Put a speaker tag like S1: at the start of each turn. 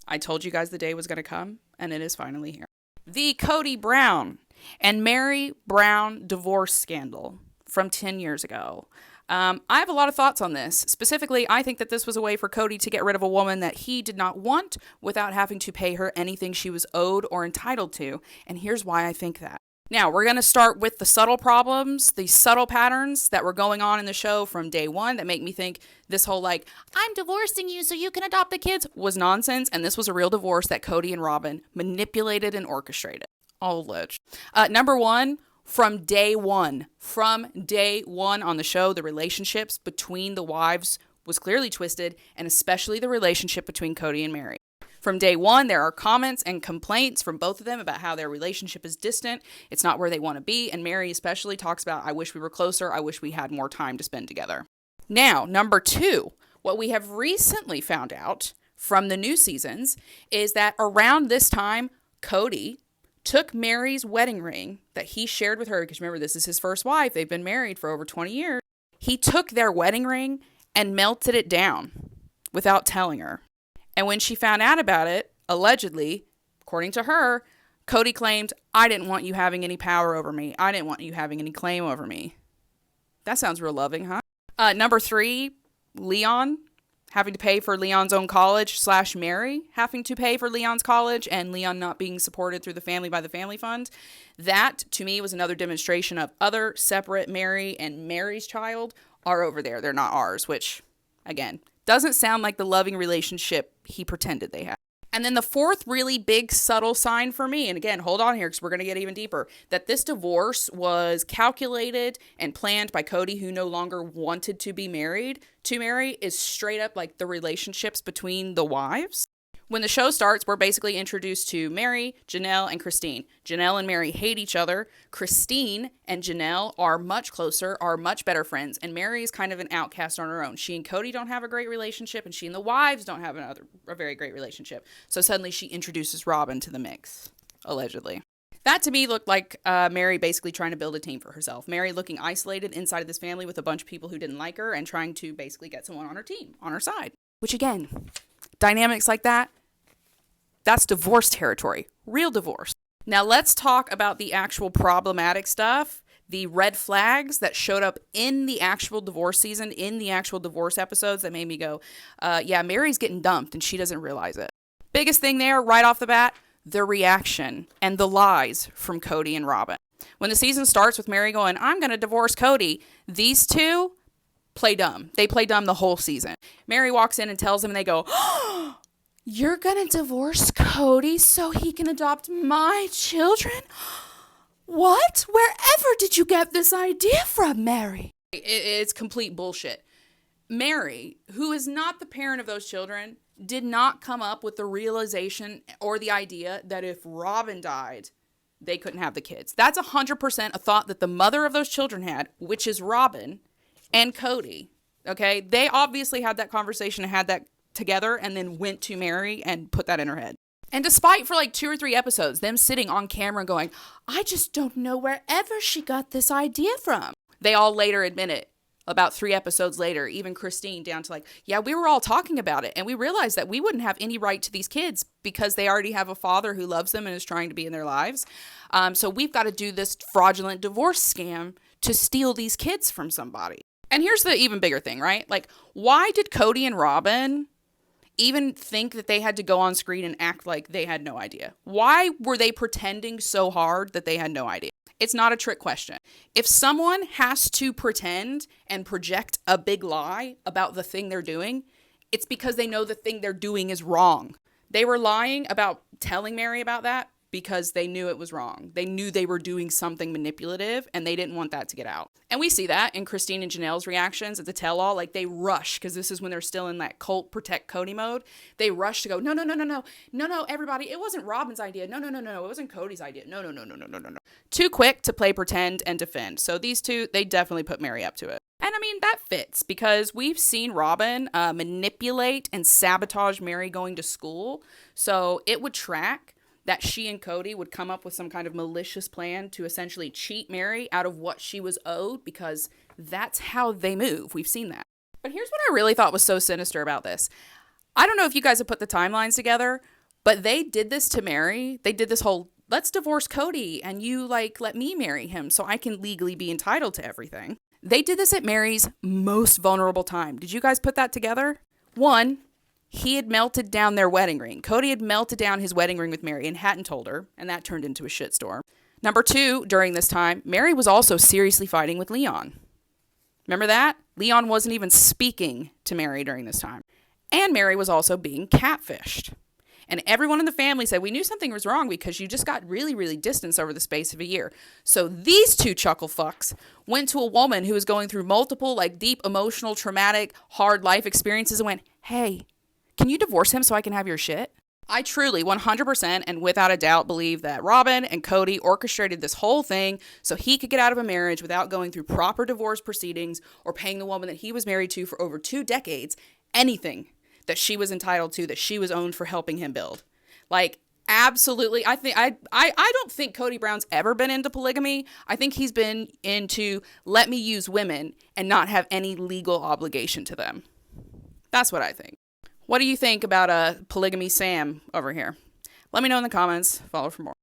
S1: I told you guys the day was going to come, and it is finally here. The Kody Brown and Meri Brown divorce scandal from 10 years ago. I have a lot of thoughts on this. Specifically, I think that this was a way for Kody to get rid of a woman that he did not want without having to pay her anything she was owed or entitled to. And here's why I think that. Now, we're going to start with the subtle problems, the subtle patterns that were going on in the show from day one that make me think this whole I'm divorcing you so you can adopt the kids was nonsense. And this was a real divorce that Kody and Robyn manipulated and orchestrated. All alleged. Number one, from day one on the show, the relationships between the wives was clearly twisted, and especially the relationship between Kody and Meri. From day one, there are comments and complaints from both of them about how their relationship is distant. It's not where they want to be. And Meri especially talks about, I wish we were closer. I wish we had more time to spend together. Now, number two, what we have recently found out from the new seasons is that around this time, Kody took Meri's wedding ring that he shared with her, because remember, this is his first wife. They've been married for over 20 years. He took their wedding ring and melted it down without telling her. And when she found out about it, allegedly, according to her, Kody claimed, I didn't want you having any power over me. I didn't want you having any claim over me. That sounds real loving, huh? Number three, Leon having to pay for Leon's own college / Meri having to pay for Leon's college and Leon not being supported through the family by the family fund. That, to me, was another demonstration of other separate Meri and Meri's child are over there. They're not ours, which, again, doesn't sound like the loving relationship he pretended they had. And then the fourth really big subtle sign for me, and again, hold on here because we're going to get even deeper, that this divorce was calculated and planned by Kody, who no longer wanted to be married to Meri, is straight up like the relationships between the wives. When the show starts, we're basically introduced to Meri, Janelle, and Christine. Janelle and Meri hate each other. Christine and Janelle are much closer, are much better friends, and Meri is kind of an outcast on her own. She and Kody don't have a great relationship, and she and the wives don't have a very great relationship. So suddenly she introduces Robyn to the mix, allegedly. That to me looked like Meri basically trying to build a team for herself. Meri looking isolated inside of this family with a bunch of people who didn't like her and trying to basically get someone on her team, on her side. Which again, dynamics like that, that's divorce territory. Real divorce. Now let's talk about the actual problematic stuff. The red flags that showed up in the actual divorce season, in the actual divorce episodes that made me go, yeah, Meri's getting dumped and she doesn't realize it. Biggest thing there, right off the bat, the reaction and the lies from Kody and Robyn. When the season starts with Meri going, I'm going to divorce Kody, these two play dumb. They play dumb the whole season. Meri walks in and tells them and they go, you're going to divorce Kody so he can adopt my children? What? Wherever did you get this idea from, Meri? It's complete bullshit. Meri, who is not the parent of those children, did not come up with the realization or the idea that if Robyn died, they couldn't have the kids. That's 100% a thought that the mother of those children had, which is Robyn and Kody. Okay? They obviously had that conversation and had that together and then went to Meri and put that in her head. And despite for like 2 or 3 episodes, them sitting on camera going, I just don't know wherever she got this idea from. They all later admit it. About 3 episodes later, even Christine down to like, yeah, we were all talking about it. And we realized that we wouldn't have any right to these kids because they already have a father who loves them and is trying to be in their lives. So we've got to do this fraudulent divorce scam to steal these kids from somebody. And here's the even bigger thing, right? Like, why did Kody and Robyn even think that they had to go on screen and act like they had no idea? Why were they pretending so hard that they had no idea? It's not a trick question. If someone has to pretend and project a big lie about the thing they're doing, it's because they know the thing they're doing is wrong. They were lying about telling Meri about that because they knew it was wrong. They knew they were doing something manipulative and they didn't want that to get out. And we see that in Christine and Janelle's reactions at the tell-all. Like, they rush, because this is when they're still in that cult protect Kody mode. They rush to go, no, everybody, it wasn't Robyn's idea. No, it wasn't Kody's idea. No. Too quick to play pretend and defend. So these two, they definitely put Meri up to it. And I mean, that fits because we've seen Robyn manipulate and sabotage Meri going to school. So it would track that she and Kody would come up with some kind of malicious plan to essentially cheat Meri out of what she was owed, because that's how they move. We've seen that. But here's what I really thought was so sinister about this. I don't know if you guys have put the timelines together, But they did this to Meri. They did this whole, let's divorce Kody and you like let me marry him so I can legally be entitled to everything. They did this at Meri's most vulnerable time. Did you guys put that together? One, he had melted down their wedding ring. Kody had melted down his wedding ring with Meri and hadn't told her, and that turned into a shitstorm. Number two, during this time, Meri was also seriously fighting with Leon. Remember that? Leon wasn't even speaking to Meri during this time. And Meri was also being catfished. And everyone in the family said, we knew something was wrong because you just got really, really distanced over the space of a year. So these two chuckle fucks went to a woman who was going through multiple, like, deep, emotional, traumatic, hard life experiences and went, hey, can you divorce him so I can have your shit? I truly, 100% and without a doubt, believe that Robyn and Kody orchestrated this whole thing so he could get out of a marriage without going through proper divorce proceedings or paying the woman that he was married to for over 2 decades anything that she was entitled to, that she was owned for helping him build. Like, absolutely. I don't think Kody Brown's ever been into polygamy. I think he's been into let me use women and not have any legal obligation to them. That's what I think. What do you think about polygamy Sam over here? Let me know in the comments. Follow for more.